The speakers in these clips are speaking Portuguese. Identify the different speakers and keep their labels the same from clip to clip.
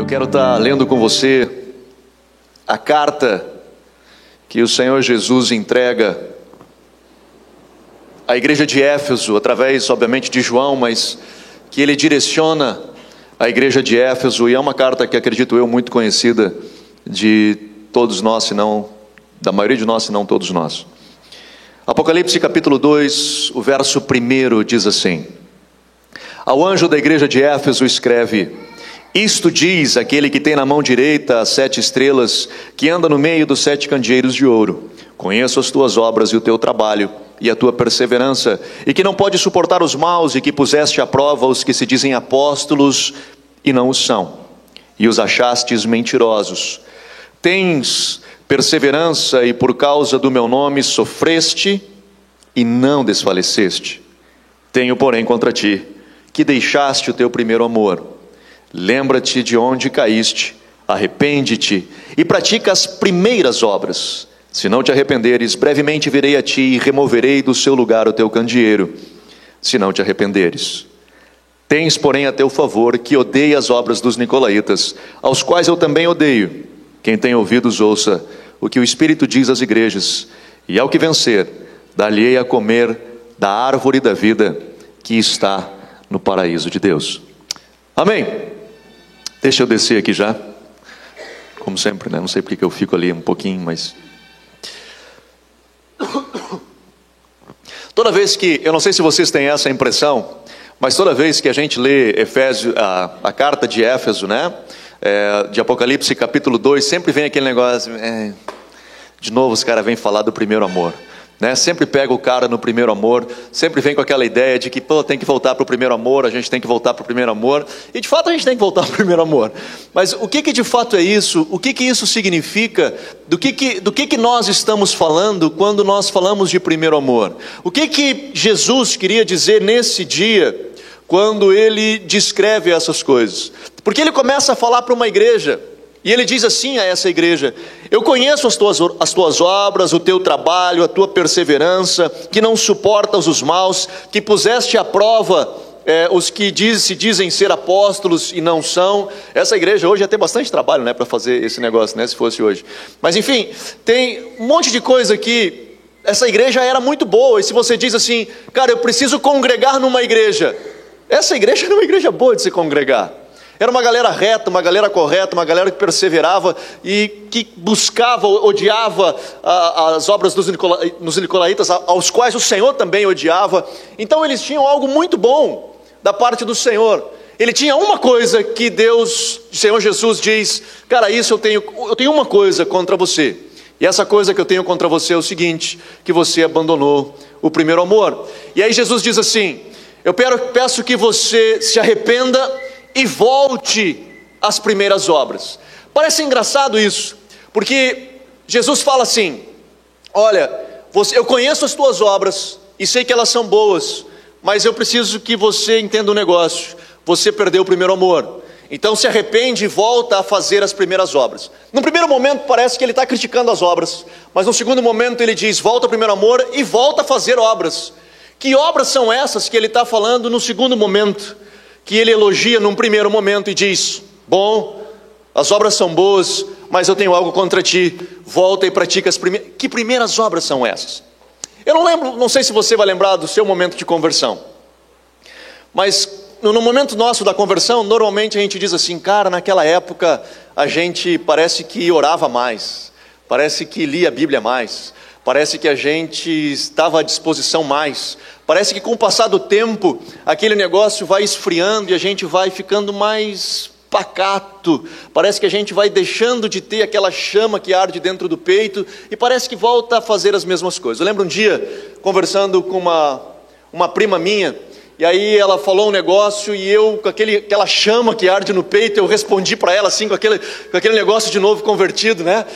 Speaker 1: quero estar lendo com você a carta que o Senhor Jesus entrega à igreja de Éfeso, através, obviamente, de João, mas que ele direciona à igreja de Éfeso, e é uma carta que, acredito eu, muito conhecida de todos nós, se não, da maioria de nós, se não todos nós. Apocalipse capítulo 2, o verso 1 diz assim: ao anjo da igreja de Éfeso escreve: isto diz aquele que tem na mão direita as 7 estrelas, que anda no meio dos 7 candeeiros de ouro. Conheço as tuas obras e o teu trabalho, e a tua perseverança, e que não pode suportar os maus, e que puseste à prova os que se dizem apóstolos, e não o são, e os achastes mentirosos. Tens perseverança, e por causa do meu nome sofreste, e não desfaleceste. Tenho, porém, contra ti, que deixaste o teu primeiro amor. Lembra-te de onde caíste, arrepende-te e pratica as primeiras obras. Se não te arrependeres, brevemente virei a ti e removerei do seu lugar o teu candeeiro, se não te arrependeres. Tens, porém, a teu favor que odeia as obras dos nicolaítas, aos quais eu também odeio. Quem tem ouvidos ouça o que o Espírito diz às igrejas, e ao que vencer, dar-lhe-ei a comer da árvore da vida que está no paraíso de Deus. Amém. Deixa eu descer aqui já, como sempre, né? Não sei porque que eu fico ali um pouquinho, mas... Toda vez que, eu não sei se vocês têm essa impressão, mas toda vez que a gente lê Efésio, a carta de Éfeso, né? De Apocalipse capítulo 2, sempre vem aquele negócio, de novo os caras vêm falar do primeiro amor. Né? Sempre pega o cara no primeiro amor, sempre vem com aquela ideia de que tem que voltar para o primeiro amor, a gente tem que voltar para o primeiro amor, e de fato a gente tem que voltar para o primeiro amor. Mas o que de fato é isso? O que isso significa? Do que nós estamos falando quando nós falamos de primeiro amor? O que Jesus queria dizer nesse dia, quando ele descreve essas coisas? Porque ele começa a falar para uma igreja, e ele diz assim a essa igreja: eu conheço as tuas obras, o teu trabalho, a tua perseverança, que não suportas os maus, que puseste à prova os que se dizem ser apóstolos e não são. Essa igreja hoje ia ter bastante trabalho, né, para fazer esse negócio, né, se fosse hoje. Mas enfim, tem um monte de coisa que essa igreja era muito boa. E se você diz assim, cara, eu preciso congregar numa igreja, essa igreja era uma igreja boa de se congregar. Era uma galera reta, uma galera correta, uma galera que perseverava e que buscava, odiava as obras dos nicolaítas, aos quais o Senhor também odiava. Então eles tinham algo muito bom da parte do Senhor. Ele tinha uma coisa que Deus, o Senhor Jesus diz: cara, isso eu tenho uma coisa contra você. E essa coisa que eu tenho contra você é o seguinte: que você abandonou o primeiro amor. E aí Jesus diz assim: eu peço que você se arrependa e volte às primeiras obras. Parece engraçado isso, porque Jesus fala assim: olha, eu conheço as tuas obras e sei que elas são boas, mas eu preciso que você entenda um negócio: você perdeu o primeiro amor. Então se arrepende e volta a fazer as primeiras obras. No primeiro momento parece que ele está criticando as obras, mas no segundo momento ele diz: volta ao primeiro amor e volta a fazer obras. Que obras são essas que ele está falando no segundo momento? Que ele elogia num primeiro momento e diz: bom, as obras são boas, mas eu tenho algo contra ti, volta e pratica as primeiras. Que primeiras obras são essas? Eu não lembro, não sei se você vai lembrar do seu momento de conversão, mas no momento nosso da conversão, normalmente a gente diz assim: cara, naquela época a gente parece que orava mais, parece que lia a Bíblia mais, parece que a gente estava à disposição mais. Parece que com o passar do tempo, aquele negócio vai esfriando e a gente vai ficando mais pacato. Parece que a gente vai deixando de ter aquela chama que arde dentro do peito e parece que volta a fazer as mesmas coisas. Eu lembro um dia, conversando com uma prima minha, e aí ela falou um negócio e eu, com aquela chama que arde no peito, eu respondi para ela assim, com aquele negócio de novo convertido, né?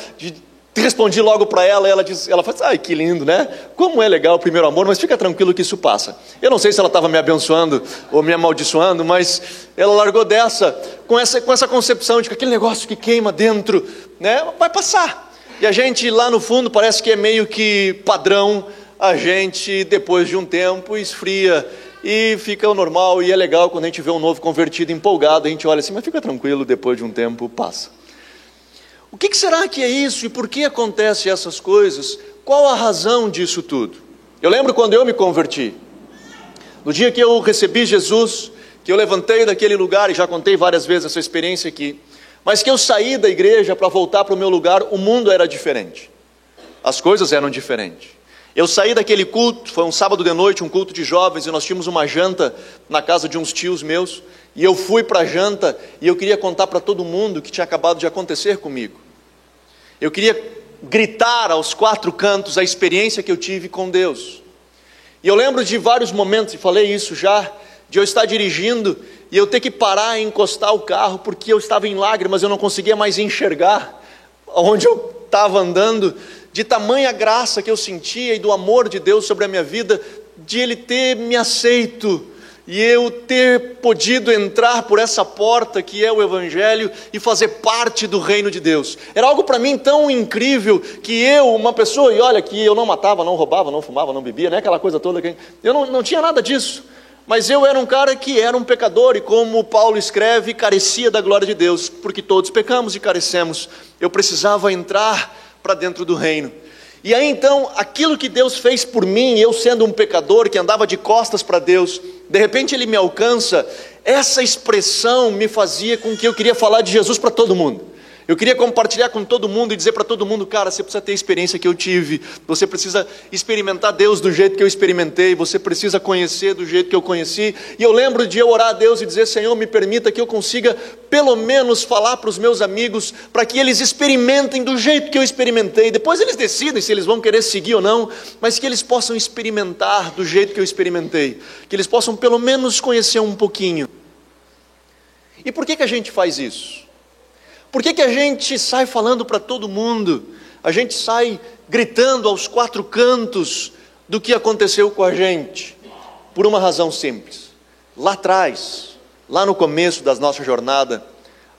Speaker 1: Respondi logo para ela, ela falou assim: ai, que lindo, né? Como é legal o primeiro amor, mas fica tranquilo que isso passa. Eu não sei se ela estava me abençoando ou me amaldiçoando, mas ela largou dessa, com essa concepção de que aquele negócio que queima dentro, né, vai passar. E a gente lá no fundo parece que é meio que padrão, a gente depois de um tempo esfria e fica o normal, e é legal quando a gente vê um novo convertido empolgado, a gente olha assim, mas fica tranquilo, depois de um tempo passa. O que será que é isso e por que acontecem essas coisas? Qual a razão disso tudo? Eu lembro quando eu me converti, no dia que eu recebi Jesus, que eu levantei daquele lugar, e já contei várias vezes essa experiência aqui, mas que eu saí da igreja para voltar para o meu lugar, o mundo era diferente, as coisas eram diferentes. Eu saí daquele culto, foi um sábado de noite, um culto de jovens, e nós tínhamos uma janta na casa de uns tios meus, e eu fui para a janta, e eu queria contar para todo mundo o que tinha acabado de acontecer comigo. Eu queria gritar aos quatro cantos a experiência que eu tive com Deus. E eu lembro de vários momentos, e falei isso já, de eu estar dirigindo, e eu ter que parar e encostar o carro, porque eu estava em lágrimas, eu não conseguia mais enxergar onde eu estava andando, de tamanha graça que eu sentia e do amor de Deus sobre a minha vida, de Ele ter me aceito e eu ter podido entrar por essa porta que é o Evangelho e fazer parte do reino de Deus. Era algo para mim tão incrível que eu, uma pessoa, e olha que eu não matava, não roubava, não fumava, não bebia, né? Aquela coisa toda, eu não tinha nada disso, mas eu era um cara que era um pecador e, como Paulo escreve, carecia da glória de Deus, porque todos pecamos e carecemos. Eu precisava entrar para dentro do reino. E aí então, aquilo que Deus fez por mim, eu sendo um pecador que andava de costas para Deus, de repente Ele me alcança, essa expressão me fazia com que eu queria falar de Jesus para todo mundo. Eu queria compartilhar com todo mundo e dizer para todo mundo, cara, você precisa ter a experiência que eu tive, você precisa experimentar Deus do jeito que eu experimentei, você precisa conhecer do jeito que eu conheci. E eu lembro de eu orar a Deus e dizer, Senhor, me permita que eu consiga pelo menos falar para os meus amigos, para que eles experimentem do jeito que eu experimentei. Depois eles decidem se eles vão querer seguir ou não, mas que eles possam experimentar do jeito que eu experimentei, que eles possam pelo menos conhecer um pouquinho. E por que a gente faz isso? Por que a gente sai falando para todo mundo? A gente sai gritando aos quatro cantos do que aconteceu com a gente? Por uma razão simples. Lá atrás, lá no começo da nossa jornada,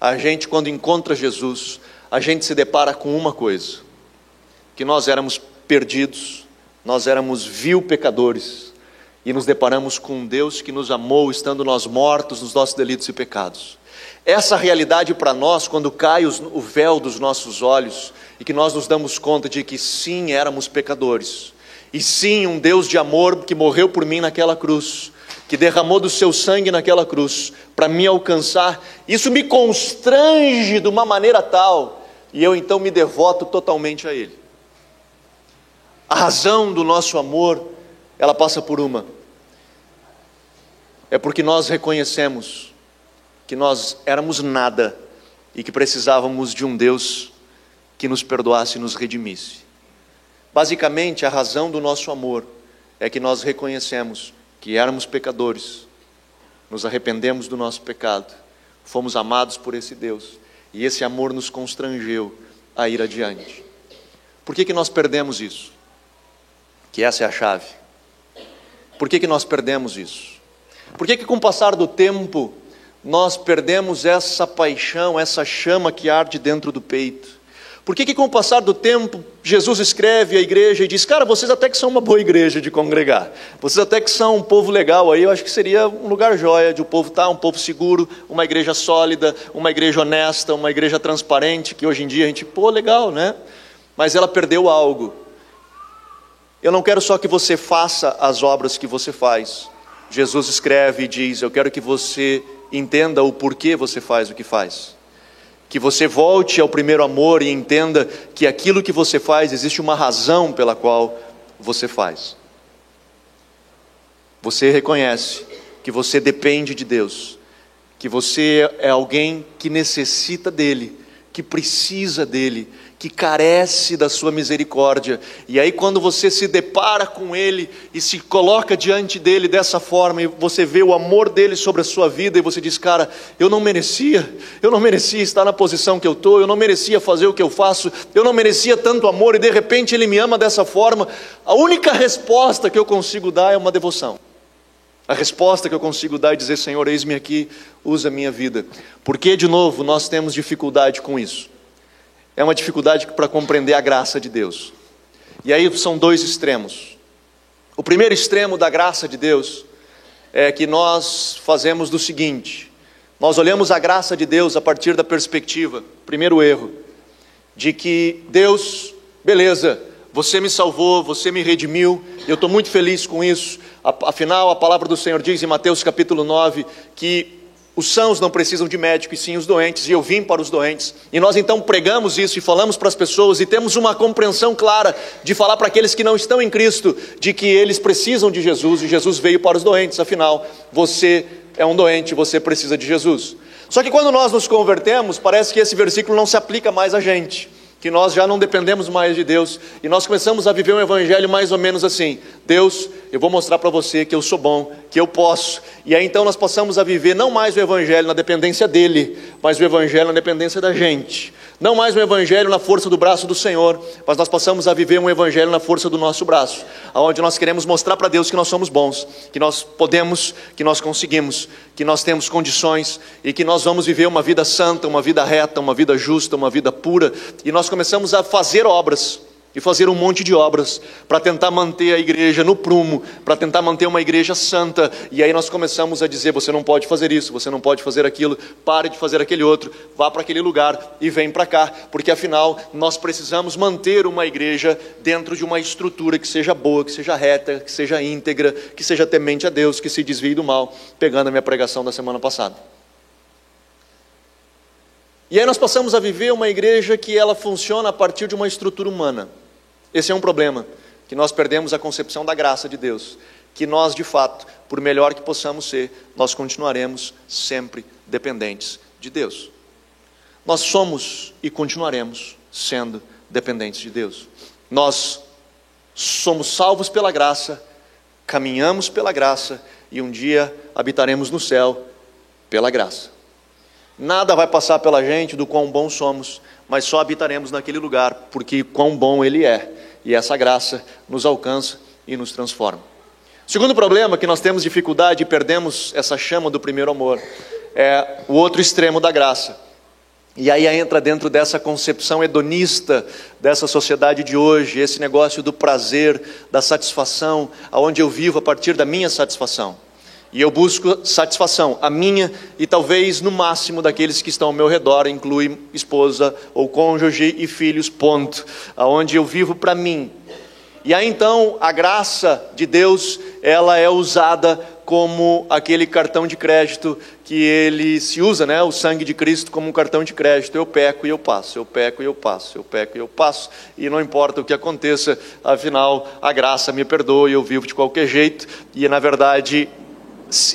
Speaker 1: a gente, quando encontra Jesus, a gente se depara com uma coisa: que nós éramos perdidos, nós éramos vil pecadores, e nos deparamos com um Deus que nos amou, estando nós mortos nos nossos delitos e pecados. Essa realidade para nós, quando cai o véu dos nossos olhos, e que nós nos damos conta de que sim, éramos pecadores, e sim, um Deus de amor que morreu por mim naquela cruz, que derramou do seu sangue naquela cruz, para me alcançar, isso me constrange de uma maneira tal, e eu então me devoto totalmente a Ele. A razão do nosso amor, ela passa por uma: é porque nós reconhecemos que nós éramos nada e que precisávamos de um Deus que nos perdoasse e nos redimisse. Basicamente, a razão do nosso amor é que nós reconhecemos que éramos pecadores, nos arrependemos do nosso pecado, fomos amados por esse Deus, e esse amor nos constrangeu a ir adiante. Por que nós perdemos isso? Que essa é a chave. Por que nós perdemos isso? Por que com o passar do tempo nós perdemos essa paixão, essa chama que arde dentro do peito? Por que com o passar do tempo Jesus escreve à igreja e diz, cara, vocês até que são uma boa igreja de congregar, vocês até que são um povo legal aí, eu acho que seria um lugar jóia de o povo estar, um povo seguro, uma igreja sólida, uma igreja honesta, uma igreja transparente, que hoje em dia a gente, pô, legal, né? Mas ela perdeu algo. Eu não quero só que você faça as obras que você faz. Jesus escreve e diz, eu quero que você entenda o porquê você faz o que faz. Que você volte ao primeiro amor e entenda que aquilo que você faz, existe uma razão pela qual você faz. Você reconhece que você depende de Deus, que você é alguém que necessita dEle, que precisa dEle, que carece da sua misericórdia. E aí quando você se depara com Ele e se coloca diante dEle dessa forma, e você vê o amor dEle sobre a sua vida, e você diz, cara, eu não merecia estar na posição que eu estou, eu não merecia fazer o que eu faço, eu não merecia tanto amor, e de repente Ele me ama dessa forma. A única resposta que eu consigo dar é uma devoção. A resposta que eu consigo dar é dizer, Senhor, eis-me aqui, usa a minha vida. Porque, de novo, nós temos dificuldade com isso. É uma dificuldade para compreender a graça de Deus. E aí são dois extremos. O primeiro extremo da graça de Deus é que nós fazemos do seguinte: nós olhamos a graça de Deus a partir da perspectiva, primeiro erro, de que Deus, beleza, você me salvou, você me redimiu, eu estou muito feliz com isso. Afinal, a palavra do Senhor diz em Mateus capítulo 9, que os sãos não precisam de médico, e sim os doentes, e eu vim para os doentes. E nós então pregamos isso e falamos para as pessoas, e temos uma compreensão clara de falar para aqueles que não estão em Cristo, de que eles precisam de Jesus, e Jesus veio para os doentes. Afinal, você é um doente, você precisa de Jesus. Só que quando nós nos convertemos, parece que esse versículo não se aplica mais a gente, que nós já não dependemos mais de Deus, e nós começamos a viver um evangelho mais ou menos assim: Deus, eu vou mostrar para você que eu sou bom, que eu posso. E aí então nós passamos a viver não mais o evangelho na dependência dele, mas o evangelho na dependência da gente. Não mais um evangelho na força do braço do Senhor, mas nós passamos a viver um evangelho na força do nosso braço, onde nós queremos mostrar para Deus que nós somos bons, que nós podemos, que nós conseguimos, que nós temos condições, e que nós vamos viver uma vida santa, uma vida reta, uma vida justa, uma vida pura. E nós começamos a fazer obras, e fazer um monte de obras, para tentar manter a igreja no prumo, para tentar manter uma igreja santa. E aí nós começamos a dizer: você não pode fazer isso, você não pode fazer aquilo, pare de fazer aquele outro, vá para aquele lugar e vem para cá, porque afinal nós precisamos manter uma igreja dentro de uma estrutura que seja boa, que seja reta, que seja íntegra, que seja temente a Deus, que se desvie do mal, pegando a minha pregação da semana passada. E aí nós passamos a viver uma igreja que ela funciona a partir de uma estrutura humana. Esse é um problema, que nós perdemos a concepção da graça de Deus, que nós de fato, por melhor que possamos ser, nós continuaremos sempre dependentes de Deus. Nós somos e continuaremos sendo dependentes de Deus. Nós somos salvos pela graça, caminhamos pela graça, e um dia habitaremos no céu pela graça. Nada vai passar pela gente do quão bons somos, mas só habitaremos naquele lugar, porque quão bom Ele é, e essa graça nos alcança e nos transforma. O segundo problema, que nós temos dificuldade e perdemos essa chama do primeiro amor, é o outro extremo da graça. E aí entra dentro dessa concepção hedonista dessa sociedade de hoje, esse negócio do prazer, da satisfação, aonde eu vivo a partir da minha satisfação. E eu busco satisfação, a minha e talvez no máximo daqueles que estão ao meu redor, inclui esposa ou cônjuge e filhos, ponto. Aonde eu vivo para mim. E aí então a graça de Deus, ela é usada como aquele cartão de crédito que ele se usa, né? O sangue de Cristo como um cartão de crédito. Eu peco e eu passo, eu peco e eu passo, eu peco e eu passo. E não importa o que aconteça, afinal a graça me perdoa e eu vivo de qualquer jeito. E na verdade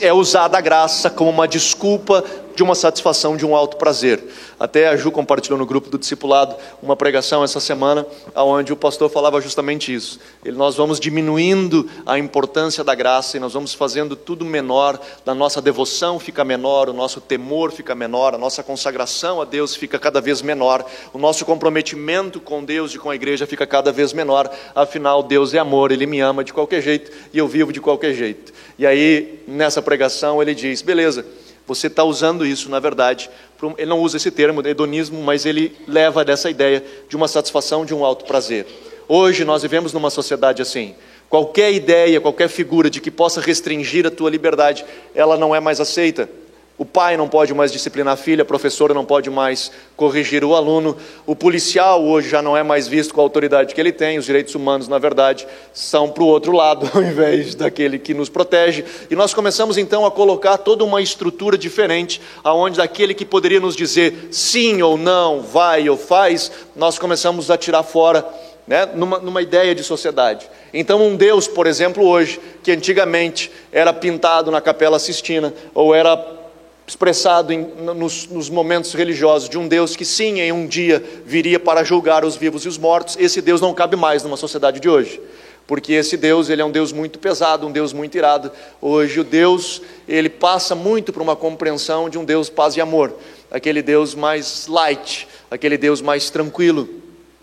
Speaker 1: é usada a graça como uma desculpa de uma satisfação, de um alto prazer. Até a Ju compartilhou no grupo do discipulado uma pregação essa semana, onde o pastor falava justamente isso. Nós vamos diminuindo a importância da graça e nós vamos fazendo tudo menor, a nossa devoção fica menor, o nosso temor fica menor, a nossa consagração a Deus fica cada vez menor, o nosso comprometimento com Deus e com a igreja fica cada vez menor. Afinal, Deus é amor, Ele me ama de qualquer jeito e eu vivo de qualquer jeito. E aí, nessa pregação, ele diz: beleza, você está usando isso, na verdade, ele não usa esse termo, hedonismo, mas ele leva dessa ideia de uma satisfação, de um alto prazer. Hoje nós vivemos numa sociedade assim. Qualquer ideia, qualquer figura de que possa restringir a tua liberdade, ela não é mais aceita. O pai não pode mais disciplinar a filha, a professora não pode mais corrigir o aluno, o policial hoje já não é mais visto com a autoridade que ele tem, os direitos humanos, na verdade, são para o outro lado, ao invés daquele que nos protege. E nós começamos então a colocar toda uma estrutura diferente, aonde daquele que poderia nos dizer sim ou não, vai ou faz, nós começamos a tirar fora, né, numa ideia de sociedade. Então um Deus, por exemplo, hoje, que antigamente era pintado na Capela Sistina, ou era expressado nos momentos religiosos de um Deus que sim, em um dia viria para julgar os vivos e os mortos, esse Deus não cabe mais numa sociedade de hoje, porque esse Deus, ele é um Deus muito pesado, um Deus muito irado. Hoje o Deus, ele passa muito por uma compreensão de um Deus paz e amor, aquele Deus mais light, aquele Deus mais tranquilo,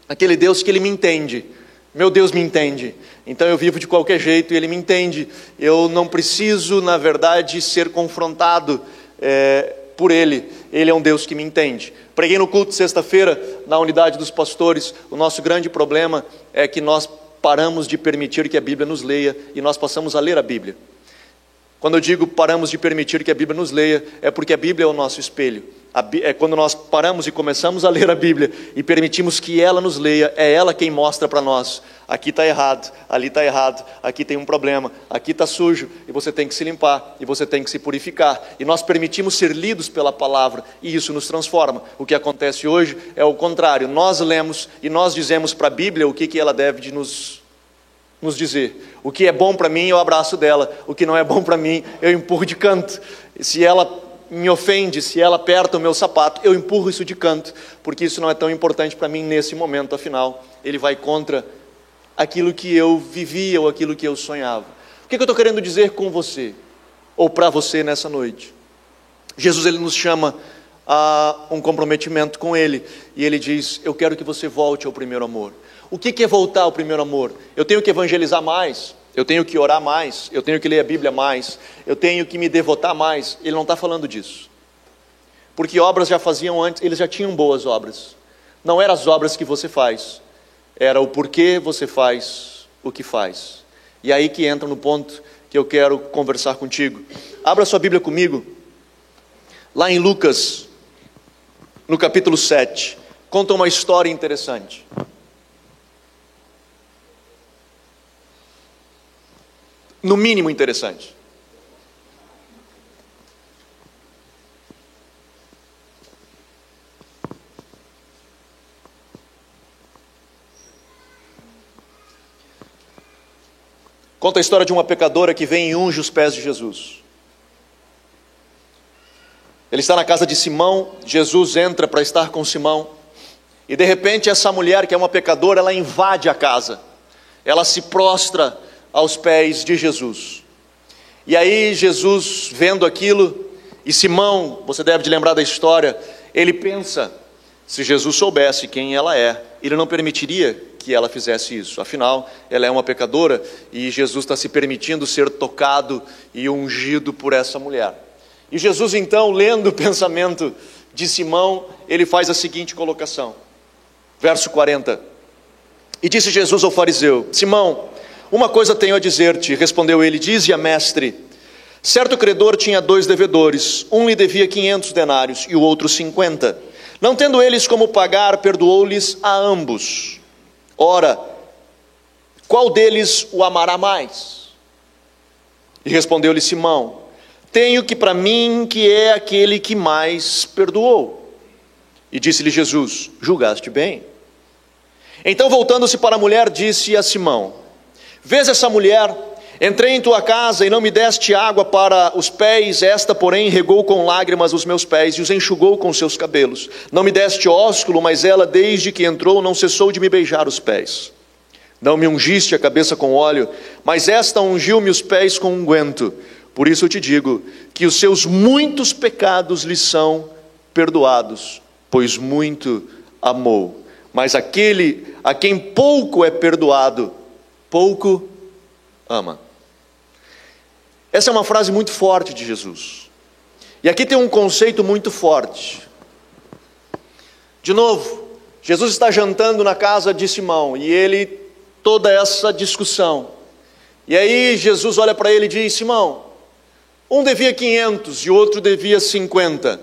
Speaker 1: aquele Deus que ele me entende. Meu Deus me entende, então eu vivo de qualquer jeito e ele me entende. Eu não preciso, na verdade, ser confrontado por Ele. Ele é um Deus que me entende. Preguei no culto sexta-feira, na unidade dos pastores. O nosso grande problema é que nós paramos de permitir que a Bíblia nos leia e nós passamos a ler a Bíblia. Quando eu digo paramos de permitir que a Bíblia nos leia, é porque a Bíblia é o nosso espelho. É quando nós paramos e começamos a ler a Bíblia e permitimos que ela nos leia, é ela quem mostra para nós: aqui está errado, ali está errado, aqui tem um problema, aqui está sujo, e você tem que se limpar, e você tem que se purificar. E nós permitimos ser lidos pela palavra, e isso nos transforma. O que acontece hoje é o contrário: nós lemos e nós dizemos para a Bíblia o que ela deve de nos dizer. O que é bom para mim, eu abraço dela; o que não é bom para mim, eu empurro de canto. Se ela me ofende, se ela aperta o meu sapato, eu empurro isso de canto, porque isso não é tão importante para mim nesse momento. Afinal, ele vai contra aquilo que eu vivia ou aquilo que eu sonhava. O que eu estou querendo dizer com você, ou para você nessa noite? Jesus, ele nos chama a um comprometimento com ele, e ele diz: eu quero que você volte ao primeiro amor. O que é voltar ao primeiro amor? Eu tenho que evangelizar mais, eu tenho que orar mais, eu tenho que ler a Bíblia mais, eu tenho que me devotar mais. Ele não está falando disso, porque obras já faziam antes, eles já tinham boas obras. Não eram as obras que você faz, era o porquê você faz o que faz. E aí que entra no ponto que eu quero conversar contigo. Abra sua Bíblia comigo, lá em Lucas, no capítulo 7, conta uma história interessante. No mínimo interessante. Conta a história de uma pecadora que vem e unge os pés de Jesus. Ele está na casa de Simão, Jesus entra para estar com Simão, e de repente essa mulher, que é uma pecadora, ela invade a casa, ela se prostra aos pés de Jesus. E aí Jesus, vendo aquilo, e Simão, você deve de lembrar da história, ele pensa: se Jesus soubesse quem ela é, ele não permitiria que ela fizesse isso. Afinal, ela é uma pecadora, e Jesus está se permitindo ser tocado e ungido por essa mulher. E Jesus então, lendo o pensamento de Simão, ele faz a seguinte colocação, verso 40. E disse Jesus ao fariseu: Simão, uma coisa tenho a dizer-te. Respondeu ele: dize-a, mestre. Certo credor tinha 2 devedores, um lhe devia 500 denários e o outro 50. Não tendo eles como pagar, perdoou-lhes a ambos. Ora, qual deles o amará mais? E respondeu-lhe Simão: tenho que para mim que é aquele que mais perdoou. E disse-lhe Jesus: julgaste bem. Então, voltando-se para a mulher, disse a Simão: vês essa mulher? Entrei em tua casa e não me deste água para os pés, esta porém regou com lágrimas os meus pés e os enxugou com seus cabelos. Não me deste ósculo, mas ela desde que entrou não cessou de me beijar os pés. Não me ungiste a cabeça com óleo, mas esta ungiu-me os pés com unguento. Por isso eu te digo que os seus muitos pecados lhe são perdoados, pois muito amou. Mas aquele a quem pouco é perdoado, pouco ama. Essa é uma frase muito forte de Jesus. E aqui tem um conceito muito forte. De novo, Jesus está jantando na casa de Simão, e ele, toda essa discussão. E aí Jesus olha para ele e diz: Simão, um devia 500 e o outro devia 50.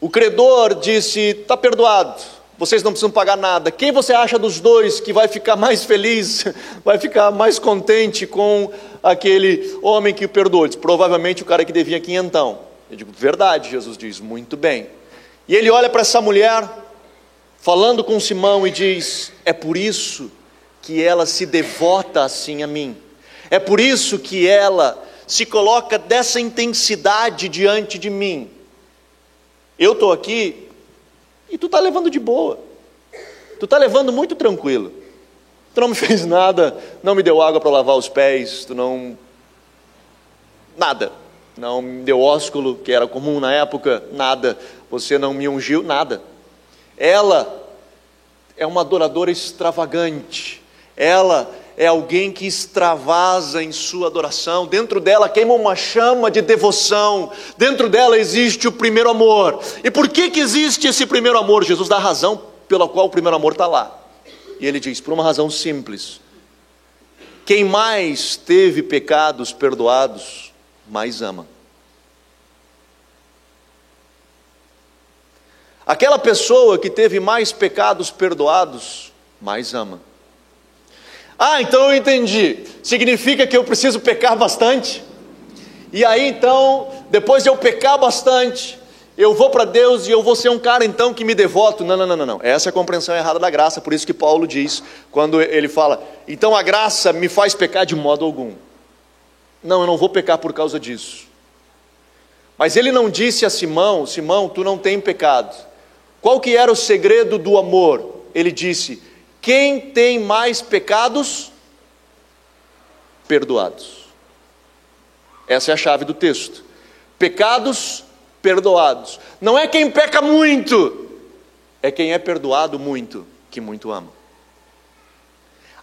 Speaker 1: O credor disse: está perdoado, vocês não precisam pagar nada. Quem você acha dos dois que vai ficar mais feliz, vai ficar mais contente com aquele homem que o perdoou? Diz: provavelmente o cara que devia 500. Eu digo: verdade, Jesus diz, muito bem. E ele olha para essa mulher, falando com Simão, e diz: é por isso que ela se devota assim a mim. É por isso que ela se coloca dessa intensidade diante de mim. Eu estou aqui e tu está levando de boa, tu está levando muito tranquilo, tu não me fez nada, não me deu água para lavar os pés, tu não, nada, não me deu ósculo, que era comum na época, nada, você não me ungiu, nada. Ela é uma adoradora extravagante, ela é alguém que extravasa em sua adoração, dentro dela queima uma chama de devoção, dentro dela existe o primeiro amor. E por que existe esse primeiro amor? Jesus dá a razão pela qual o primeiro amor está lá, e ele diz: por uma razão simples. Quem mais teve pecados perdoados mais ama. Aquela pessoa que teve mais pecados perdoados, mais ama. Ah, então eu entendi. Significa que eu preciso pecar bastante? E aí então, depois de eu pecar bastante, eu vou para Deus e eu vou ser um cara então que me devoto? Não. Essa é a compreensão errada da graça. Por isso que Paulo diz, quando ele fala, então a graça me faz pecar de modo algum. Não, eu não vou pecar por causa disso. Mas ele não disse a Simão, Simão, tu não tem pecado. Qual que era o segredo do amor? Ele disse, quem tem mais pecados? Perdoados. Essa é a chave do texto. Pecados perdoados. Não é quem peca muito, é quem é perdoado muito, que muito ama.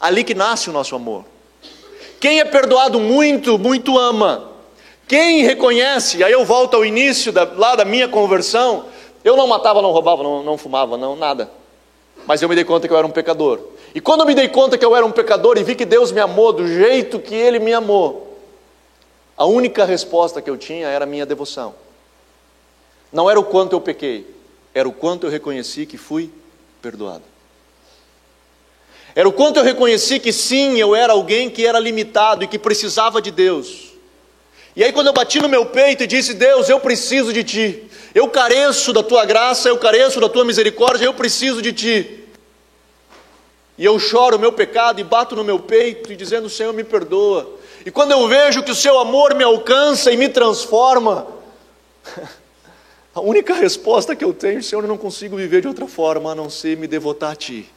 Speaker 1: Ali que nasce o nosso amor. Quem é perdoado muito, muito ama. Quem reconhece, aí eu volto ao início lá da minha conversão, eu não matava, não roubava, não fumava, não nada. Mas eu me dei conta que eu era um pecador. E quando eu me dei conta que eu era um pecador e vi que Deus me amou do jeito que Ele me amou, a única resposta que eu tinha era a minha devoção. Não era o quanto eu pequei, era o quanto eu reconheci que fui perdoado. Era o quanto eu reconheci que sim, eu era alguém que era limitado e que precisava de Deus. E aí quando eu bati no meu peito e disse, Deus, eu preciso de Ti. Eu careço da Tua graça, eu careço da Tua misericórdia, eu preciso de Ti. E eu choro o meu pecado e bato no meu peito e dizendo, Senhor, me perdoa. E quando eu vejo que o Seu amor me alcança e me transforma, a única resposta que eu tenho, Senhor, eu não consigo viver de outra forma a não ser me devotar a Ti.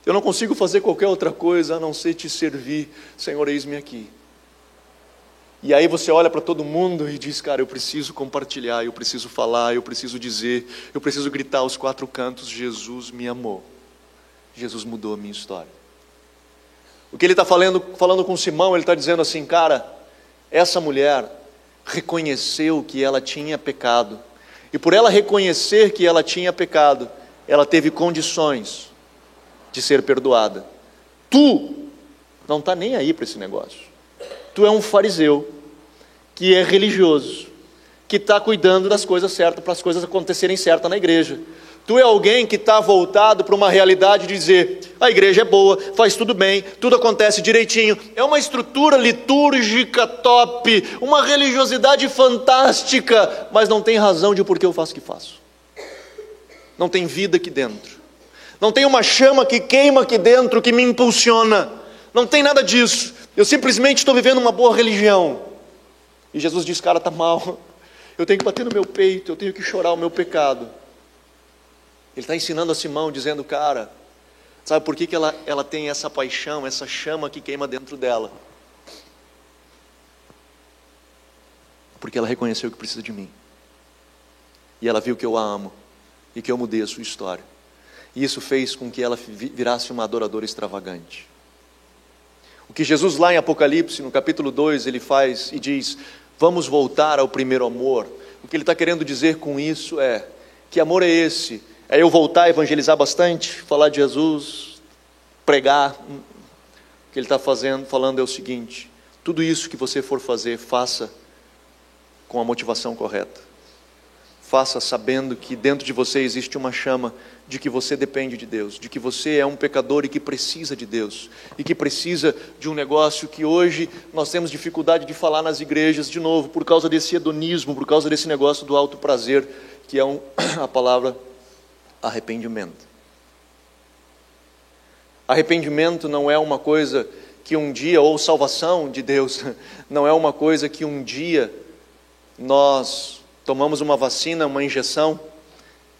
Speaker 1: Eu não consigo fazer qualquer outra coisa a não ser Te servir. Senhor, eis-me aqui. E aí você olha para todo mundo e diz, cara, eu preciso compartilhar, eu preciso falar, eu preciso dizer, eu preciso gritar aos quatro cantos, Jesus me amou. Jesus mudou a minha história. O que ele está falando com Simão, ele está dizendo assim, cara, essa mulher reconheceu que ela tinha pecado. E por ela reconhecer que ela tinha pecado, ela teve condições de ser perdoada. Tu não está nem aí para esse negócio. Tu é um fariseu, que é religioso, que está cuidando das coisas certas, para as coisas acontecerem certas na igreja. Tu é alguém que está voltado para uma realidade de dizer, a igreja é boa, faz tudo bem, tudo acontece direitinho, é uma estrutura litúrgica top, uma religiosidade fantástica, mas não tem razão de por que eu faço o que faço. Não tem vida aqui dentro. Não tem uma chama que queima aqui dentro, que me impulsiona. Não tem nada disso. Eu simplesmente estou vivendo uma boa religião. E Jesus diz, cara, está mal. Eu tenho que bater no meu peito, eu tenho que chorar o meu pecado. Ele está ensinando a Simão, dizendo, cara, sabe por que ela tem essa paixão, essa chama que queima dentro dela? Porque ela reconheceu que precisa de mim. E ela viu que eu a amo. E que eu mudei a sua história. E isso fez com que ela virasse uma adoradora extravagante. O que Jesus lá em Apocalipse, no capítulo 2, ele faz e diz, vamos voltar ao primeiro amor. O que ele está querendo dizer com isso é, que amor é esse? É eu voltar a evangelizar bastante, falar de Jesus, pregar. O que ele está falando é o seguinte, tudo isso que você for fazer, faça com a motivação correta. Faça sabendo que dentro de você existe uma chama de que você depende de Deus, de que você é um pecador e que precisa de Deus, e que precisa de um negócio que hoje nós temos dificuldade de falar nas igrejas, de novo, por causa desse hedonismo, por causa desse negócio do alto prazer, que é a palavra arrependimento. Arrependimento não é uma coisa que um dia, ou salvação de Deus, não é uma coisa que um dia nós tomamos uma vacina, uma injeção,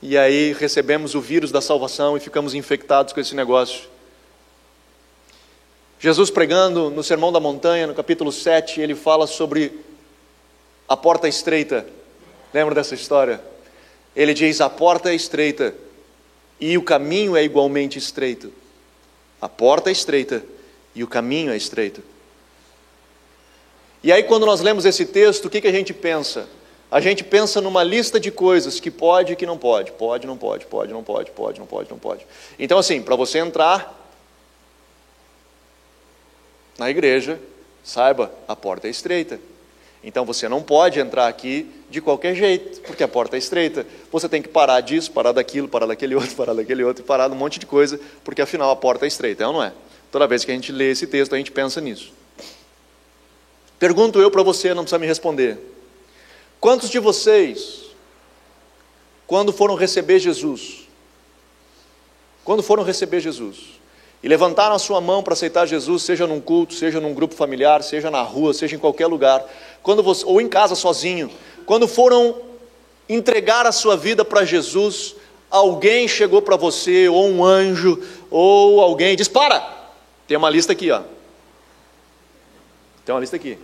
Speaker 1: e aí recebemos o vírus da salvação e ficamos infectados com esse negócio. Jesus pregando no Sermão da Montanha, no capítulo 7, ele fala sobre a porta estreita. Lembra dessa história? Ele diz, a porta é estreita e o caminho é igualmente estreito. A porta é estreita e o caminho é estreito. E aí quando nós lemos esse texto, o que a gente pensa? A gente pensa numa lista de coisas que pode e que não pode. Pode, não pode, pode, não pode, pode, não pode, não pode. Então assim, para você entrar na igreja, saiba, a porta é estreita. Então você não pode entrar aqui de qualquer jeito, porque a porta é estreita. Você tem que parar disso, parar daquilo, parar daquele outro, e parar de um monte de coisa, porque afinal a porta é estreita, é ou não é? Toda vez que a gente lê esse texto, a gente pensa nisso. Pergunto eu para você, não precisa me responder. Quantos de vocês, quando foram receber Jesus, e levantaram a sua mão para aceitar Jesus, seja num culto, seja num grupo familiar, seja na rua, seja em qualquer lugar, ou em casa sozinho, quando foram entregar a sua vida para Jesus, alguém chegou para você, ou um anjo, ou alguém disse: para, tem uma lista aqui, ó. Tem uma lista aqui.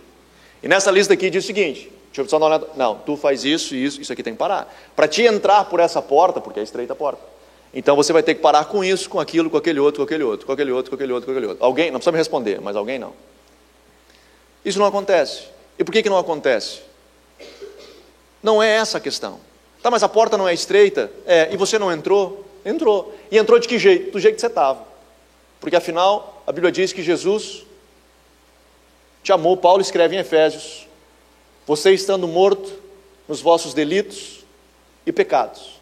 Speaker 1: E nessa lista aqui diz o seguinte, deixa eu só dar uma olhada, não, tu faz isso e isso aqui tem que parar. Para te entrar por essa porta, porque é estreita a porta, então você vai ter que parar com isso, com aquilo, com aquele outro, com aquele outro, com aquele outro, com aquele outro, com aquele outro. Alguém, não precisa me responder, mas alguém não. Isso não acontece. E por que não acontece? Não é essa a questão. Tá, mas a porta não é estreita? É, e você não entrou? Entrou. E entrou de que jeito? Do jeito que você estava. Porque afinal, a Bíblia diz que Jesus te amou. Paulo escreve em Efésios: você estando morto nos vossos delitos e pecados.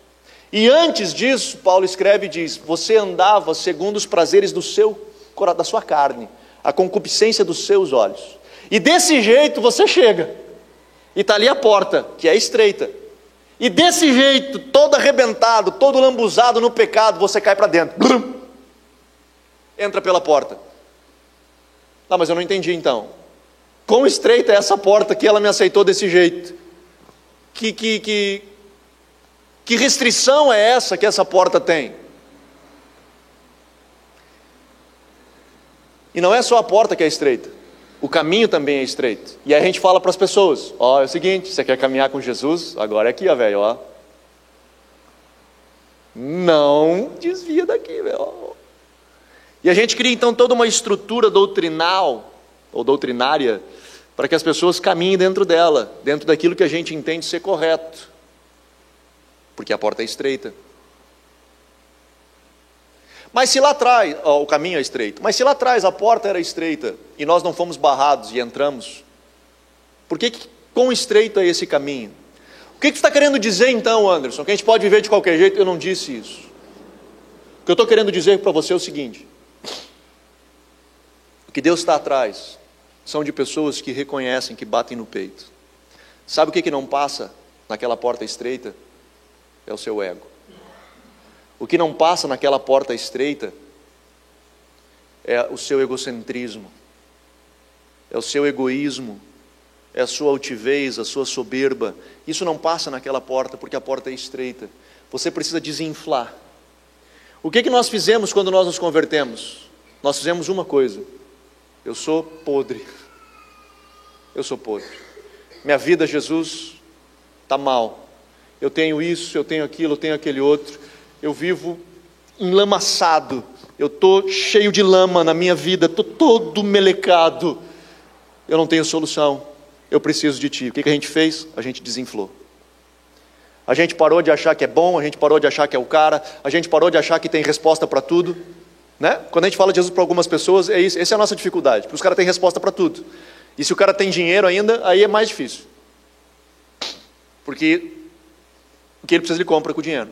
Speaker 1: E antes disso, Paulo escreve e diz: você andava segundo os prazeres da sua carne, a concupiscência dos seus olhos. E desse jeito você chega, e está ali a porta, que é estreita. E desse jeito, todo arrebentado, todo lambuzado no pecado, você cai para dentro. Brum! Entra pela porta. Ah, mas eu não entendi então. Quão estreita é essa porta que ela me aceitou desse jeito? Que restrição é essa que essa porta tem? E não é só a porta que é estreita, o caminho também é estreito. E aí a gente fala para as pessoas: ó, é o seguinte, você quer caminhar com Jesus? Agora é aqui, ó, velho, ó. Não desvia daqui, velho. E a gente cria então toda uma estrutura doutrinal, ou doutrinária, para que as pessoas caminhem dentro dela, dentro daquilo que a gente entende ser correto. Porque a porta é estreita. Mas se lá atrás, o caminho é estreito, mas se lá atrás a porta era estreita, e nós não fomos barrados e entramos, por que quão estreito é esse caminho? O que você está querendo dizer então, Anderson? Que a gente pode viver de qualquer jeito? Eu não disse isso. O que eu estou querendo dizer para você é o seguinte: o que Deus está atrás são de pessoas que reconhecem, que batem no peito. Sabe o que não passa naquela porta estreita? É o seu ego. O que não passa naquela porta estreita é o seu egocentrismo, é o seu egoísmo, é a sua altivez, a sua soberba. Isso não passa naquela porta porque a porta é estreita. Você precisa desinflar. O que nós fizemos quando nós nos convertemos? Nós fizemos uma coisa: eu sou podre. Eu sou podre. Minha vida, Jesus, está mal. Eu tenho isso, eu tenho aquilo, eu tenho aquele outro. Eu vivo enlamaçado. Eu estou cheio de lama na minha vida. Estou todo melecado. Eu não tenho solução. Eu preciso de Ti. O que a gente fez? A gente desinflou. A gente parou de achar que é bom. A gente parou de achar que é o cara. A gente parou de achar que tem resposta para tudo. Né? Quando a gente fala de Jesus para algumas pessoas, é isso. Essa é a nossa dificuldade. Porque os caras têm resposta para tudo. E se o cara tem dinheiro ainda, aí é mais difícil. Porque o que ele precisa ele compra com o dinheiro.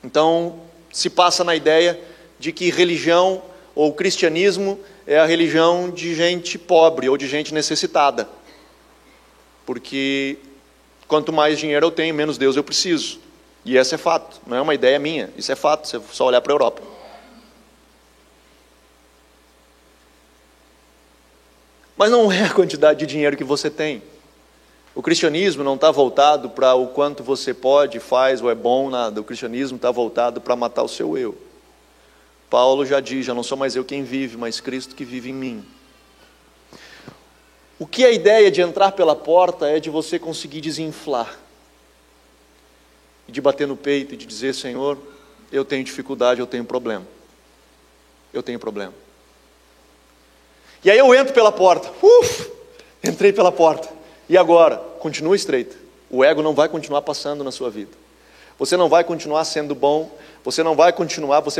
Speaker 1: Então, se passa na ideia de que religião ou cristianismo é a religião de gente pobre ou de gente necessitada. Porque quanto mais dinheiro eu tenho, menos Deus eu preciso. E esse é fato, não é uma ideia minha, isso é fato, se é só olhar para a Europa. Mas não é a quantidade de dinheiro que você tem. O cristianismo não está voltado para o quanto você pode, faz ou é bom, nada. O cristianismo está voltado para matar o seu eu. Paulo já diz: já não sou mais eu quem vive, mas Cristo que vive em mim. O que a ideia de entrar pela porta é de você conseguir desinflar. E de bater no peito e de dizer: Senhor, eu tenho dificuldade, eu tenho problema. Eu tenho problema. E aí eu entro pela porta. Entrei pela porta. E agora? Continua estreita. O ego não vai continuar passando na sua vida. Você não vai continuar sendo bom, você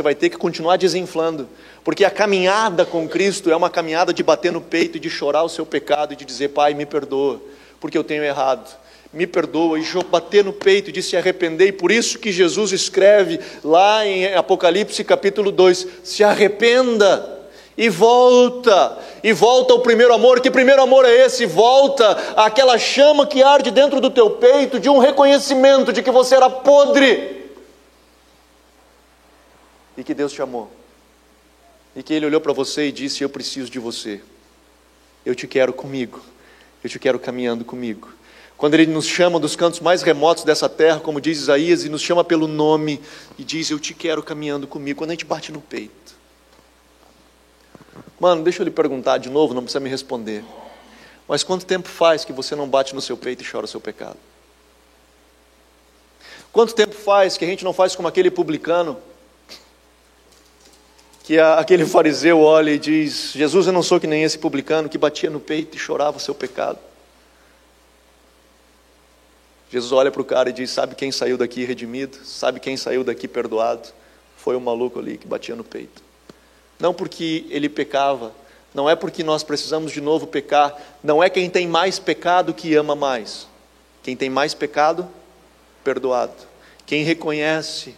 Speaker 1: vai ter que continuar desinflando, porque a caminhada com Cristo é uma caminhada de bater no peito e de chorar o seu pecado e de dizer: Pai, me perdoa, porque eu tenho errado, me perdoa, e bater no peito e de se arrepender. E por isso que Jesus escreve lá em Apocalipse capítulo 2, se arrependa e volta ao primeiro amor. Que primeiro amor é esse? Volta àquela chama que arde dentro do teu peito, de um reconhecimento de que você era podre, e que Deus te amou, e que Ele olhou para você e disse: eu preciso de você, eu te quero comigo, eu te quero caminhando comigo. Quando Ele nos chama dos cantos mais remotos dessa terra, como diz Isaías, e nos chama pelo nome, e diz: eu te quero caminhando comigo, quando a gente bate no peito. Mano, deixa eu lhe perguntar de novo, não precisa me responder, mas quanto tempo faz que você não bate no seu peito e chora o seu pecado? Quanto tempo faz que a gente não faz como aquele publicano, que aquele fariseu olha e diz: Jesus, eu não sou que nem esse publicano que batia no peito e chorava o seu pecado. Jesus olha para o cara e diz: sabe quem saiu daqui redimido? Sabe quem saiu daqui perdoado? Foi o maluco ali que batia no peito. Não porque ele pecava, não é porque nós precisamos de novo pecar, não é quem tem mais pecado que ama mais. Quem tem mais pecado, perdoado. Quem reconhece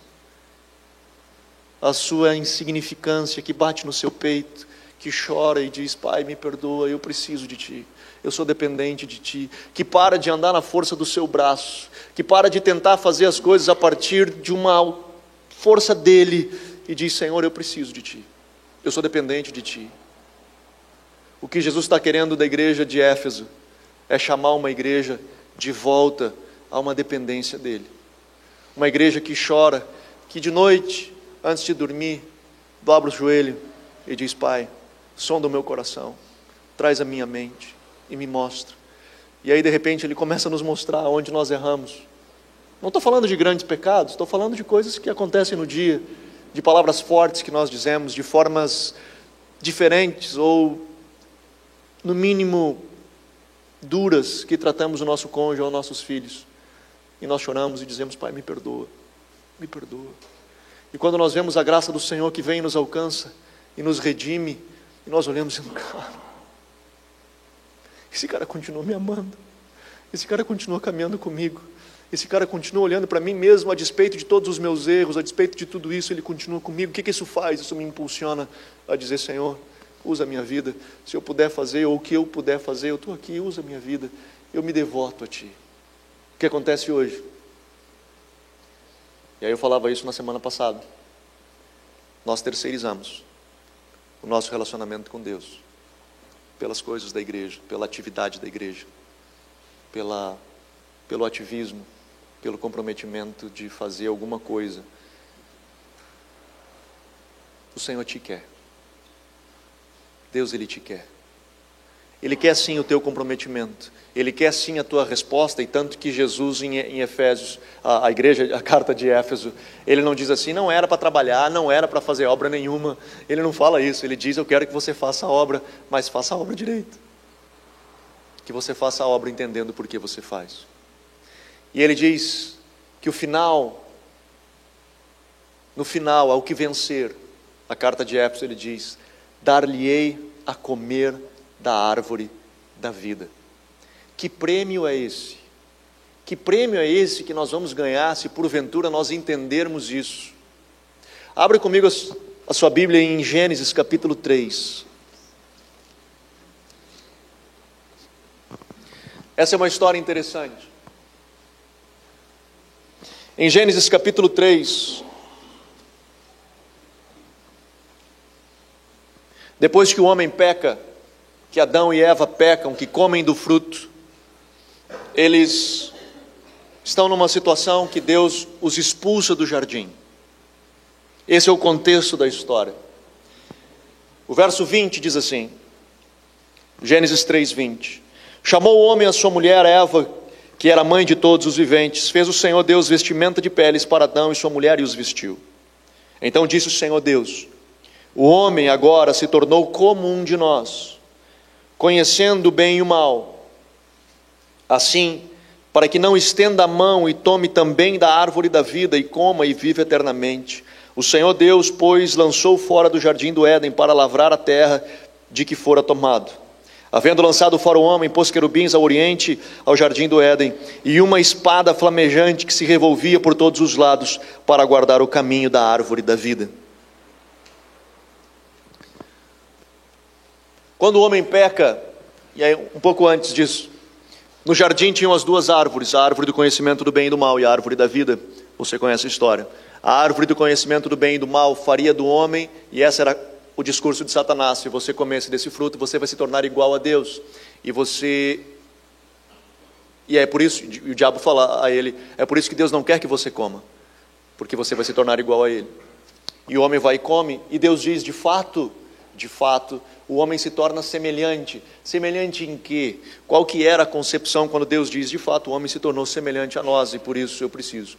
Speaker 1: a sua insignificância, que bate no seu peito, que chora e diz: Pai, me perdoa, eu preciso de Ti, eu sou dependente de Ti, que para de andar na força do seu braço, que para de tentar fazer as coisas a partir de uma força dele, e diz: Senhor, eu preciso de Ti, eu sou dependente de Ti. O que Jesus está querendo da igreja de Éfeso é chamar uma igreja de volta a uma dependência dele, uma igreja que chora, que de noite, antes de dormir, dobra o joelho e diz: Pai, sonda o meu coração, traz a minha mente e me mostra. E aí de repente Ele começa a nos mostrar onde nós erramos. Não estou falando de grandes pecados, estou falando de coisas que acontecem no dia, de palavras fortes que nós dizemos, de formas diferentes ou, no mínimo, duras, que tratamos o nosso cônjuge ou nossos filhos. E nós choramos e dizemos: Pai, me perdoa, me perdoa. E quando nós vemos a graça do Senhor que vem e nos alcança e nos redime, e nós olhamos dizendo: cara, esse cara continua me amando, esse cara continua caminhando comigo, esse cara continua olhando para mim mesmo, a despeito de todos os meus erros, a despeito de tudo isso, ele continua comigo. O que isso faz? Isso me impulsiona a dizer: Senhor, usa a minha vida, se eu puder fazer, ou o que eu puder fazer, eu estou aqui, usa a minha vida, eu me devoto a Ti. O que acontece hoje? E aí eu falava isso na semana passada. Nós terceirizamos o nosso relacionamento com Deus pelas coisas da igreja, pela atividade da igreja, pelo ativismo, pelo comprometimento de fazer alguma coisa. O Senhor te quer. Deus, Ele te quer. Ele quer sim o teu comprometimento, Ele quer sim a tua resposta, e tanto que Jesus em Efésios, a igreja, a carta de Éfeso, Ele não diz assim: não era para trabalhar, não era para fazer obra nenhuma. Ele não fala isso, Ele diz: eu quero que você faça a obra, mas faça a obra direito, que você faça a obra entendendo por que você faz. E Ele diz que no final, ao que vencer, a carta de Éfeso, Ele diz: dar-lhe-ei a comer da árvore da vida. Que prêmio é esse? Que prêmio é esse que nós vamos ganhar se porventura nós entendermos isso? Abre comigo a sua Bíblia em Gênesis capítulo 3. Essa é uma história interessante. Em Gênesis capítulo 3, depois que o homem peca, que Adão e Eva pecam, que comem do fruto, eles estão numa situação que Deus os expulsa do jardim. Esse é o contexto da história. O verso 20 diz assim, Gênesis 3:20: chamou o homem a sua mulher Eva, que era mãe de todos os viventes, fez o Senhor Deus vestimenta de peles para Adão e sua mulher e os vestiu. Então disse o Senhor Deus: o homem agora se tornou como um de nós, conhecendo o bem e o mal. Assim, para que não estenda a mão e tome também da árvore da vida e coma e viva eternamente. O Senhor Deus, pois, lançou fora do jardim do Éden para lavrar a terra de que fora tomado. Havendo lançado fora o homem, pôs querubins ao oriente, ao jardim do Éden, e uma espada flamejante que se revolvia por todos os lados para guardar o caminho da árvore da vida. Quando o homem peca, e aí um pouco antes disso, no jardim tinham as duas árvores, a árvore do conhecimento do bem e do mal e a árvore da vida. Você conhece a história. A árvore do conhecimento do bem e do mal faria do homem, e esse era o discurso de Satanás: se você comesse desse fruto, você vai se tornar igual a Deus. E é por isso, e o diabo fala a ele, é por isso que Deus não quer que você coma, porque você vai se tornar igual a ele. E o homem vai e come, e Deus diz, de fato, o homem se torna semelhante. Semelhante em quê? Qual que era a concepção quando Deus diz, de fato, o homem se tornou semelhante a nós, e por isso eu preciso?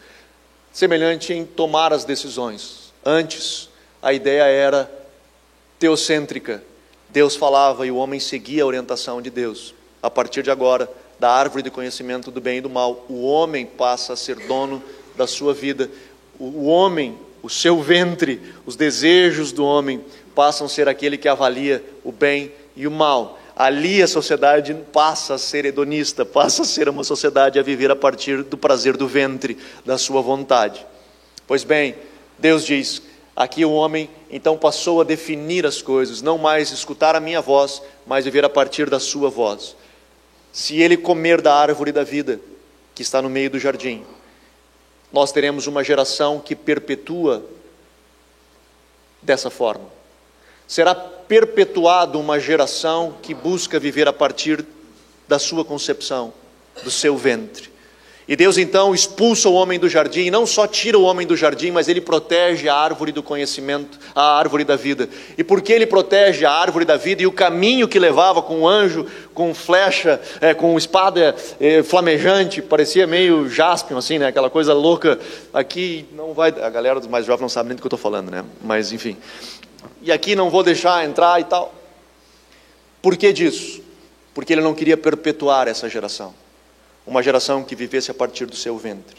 Speaker 1: Semelhante em tomar as decisões. Antes, a ideia era teocêntrica. Deus falava e o homem seguia a orientação de Deus. A partir de agora, da árvore do conhecimento do bem e do mal, o homem passa a ser dono da sua vida. O homem, o seu ventre, os desejos do homem passam a ser aquele que avalia o bem e o mal. Ali a sociedade passa a ser hedonista, passa a ser uma sociedade a viver a partir do prazer do ventre, da sua vontade. Pois bem, Deus diz, aqui o homem então passou a definir as coisas, não mais escutar a minha voz, mas viver a partir da sua voz. Se ele comer da árvore da vida, que está no meio do jardim, nós teremos uma geração que perpetua dessa forma. Será perpetuada uma geração que busca viver a partir da sua concepção, do seu ventre. E Deus então expulsa o homem do jardim, e não só tira o homem do jardim, mas Ele protege a árvore do conhecimento, a árvore da vida. E porque Ele protege a árvore da vida e o caminho que levava com anjo, com flecha, com espada flamejante, parecia meio Jaspion, assim, né? Aquela coisa louca, aqui não vai, a galera dos mais jovens não sabe nem do que eu estou falando, né? Mas enfim, e aqui não vou deixar entrar e tal. Por que disso? Porque Ele não queria perpetuar essa geração. Uma geração que vivesse a partir do seu ventre.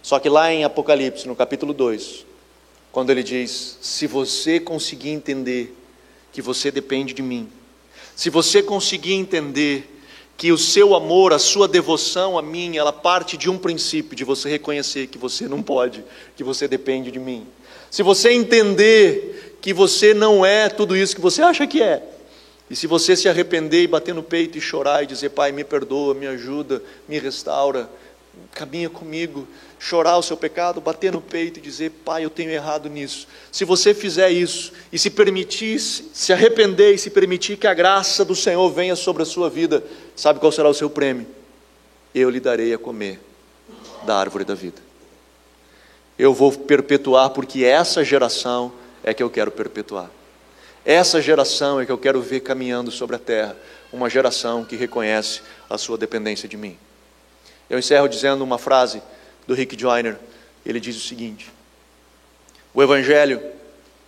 Speaker 1: Só que lá em Apocalipse, no capítulo 2, quando ele diz, se você conseguir entender que você depende de mim, se você conseguir entender que o seu amor, a sua devoção a mim, ela parte de um princípio, de você reconhecer que você não pode, que você depende de mim. Se você entender que você não é tudo isso que você acha que é, e se você se arrepender e bater no peito e chorar e dizer, Pai, me perdoa, me ajuda, me restaura, caminha comigo, chorar o seu pecado, bater no peito e dizer, Pai, eu tenho errado nisso. Se você fizer isso e se permitir, se arrepender e se permitir que a graça do Senhor venha sobre a sua vida, sabe qual será o seu prêmio? Eu lhe darei a comer da árvore da vida. Eu vou perpetuar, porque essa geração é que eu quero perpetuar. Essa geração é que eu quero ver caminhando sobre a terra, uma geração que reconhece a sua dependência de mim. Eu encerro dizendo uma frase do Rick Joyner. Ele diz o seguinte: o Evangelho,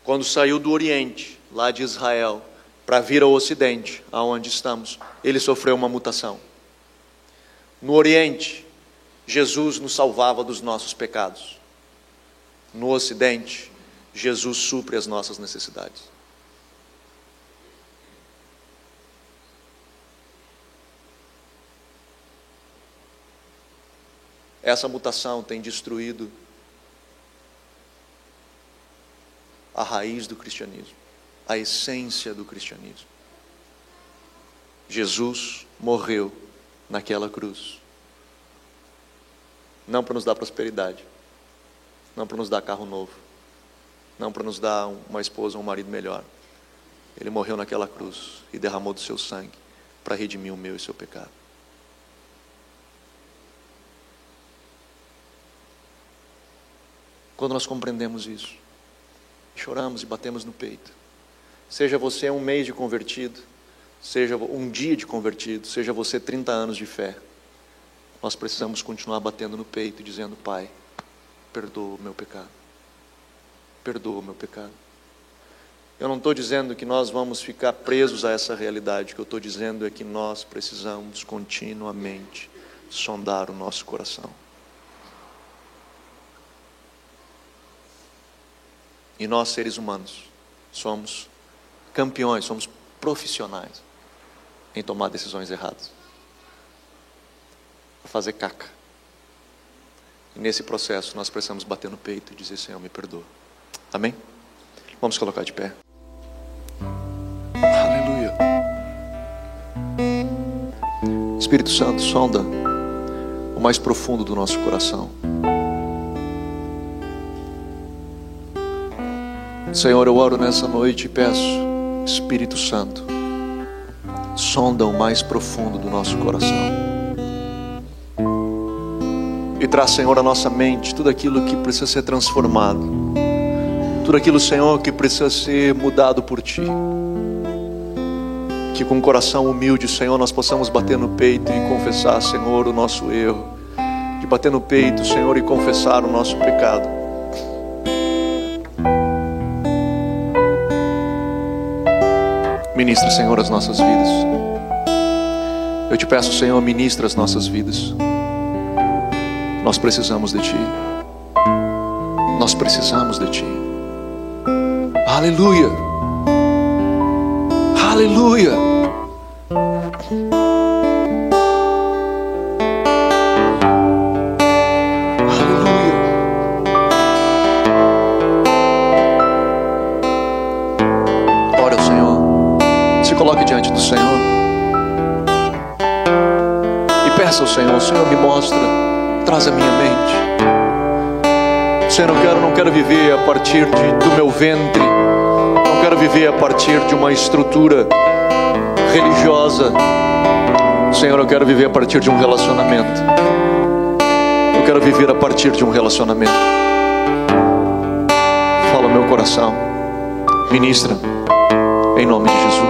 Speaker 1: quando saiu do Oriente, lá de Israel, para vir ao Ocidente, aonde estamos, ele sofreu uma mutação. No Oriente, Jesus nos salvava dos nossos pecados. No Ocidente, Jesus supre as nossas necessidades. Essa mutação tem destruído a raiz do cristianismo, a essência do cristianismo. Jesus morreu naquela cruz, não para nos dar prosperidade, não para nos dar carro novo, não para nos dar uma esposa ou um marido melhor. Ele morreu naquela cruz e derramou do seu sangue para redimir o meu e o seu pecado. Quando nós compreendemos isso, choramos e batemos no peito. Seja você um mês de convertido, seja um dia de convertido, seja você 30 anos de fé, nós precisamos continuar batendo no peito e dizendo, Pai, perdoa o meu pecado. Perdoa o meu pecado. Eu não estou dizendo que nós vamos ficar presos a essa realidade. O que eu estou dizendo é que nós precisamos continuamente sondar o nosso coração. E nós, seres humanos, somos campeões, somos profissionais em tomar decisões erradas, a fazer caca. E nesse processo nós precisamos bater no peito e dizer: Senhor, me perdoa. Amém? Vamos colocar de pé. Aleluia. Espírito Santo, sonda o mais profundo do nosso coração. Senhor, eu oro nessa noite e peço: Espírito Santo, sonda o mais profundo do nosso coração. E traz, Senhor, à nossa mente tudo aquilo que precisa ser transformado, tudo aquilo, Senhor, que precisa ser mudado por Ti. Que com um coração humilde, Senhor, nós possamos bater no peito e confessar, Senhor, o nosso erro. De bater no peito, Senhor, e confessar o nosso pecado. Ministra, Senhor, as nossas vidas. Eu te peço, Senhor, ministra as nossas vidas. Nós precisamos de Ti. Nós precisamos de Ti. Aleluia. Aleluia. Aleluia. Ore ao Senhor. Se coloque diante do Senhor e peça ao Senhor: Senhor, me mostra, traz a minha mente. Senhor, não quero viver a partir do meu ventre. Não quero viver a partir de uma estrutura religiosa. Senhor, eu quero viver a partir de um relacionamento. Eu quero viver a partir de um relacionamento. Fala ao meu coração. Ministra, em nome de Jesus.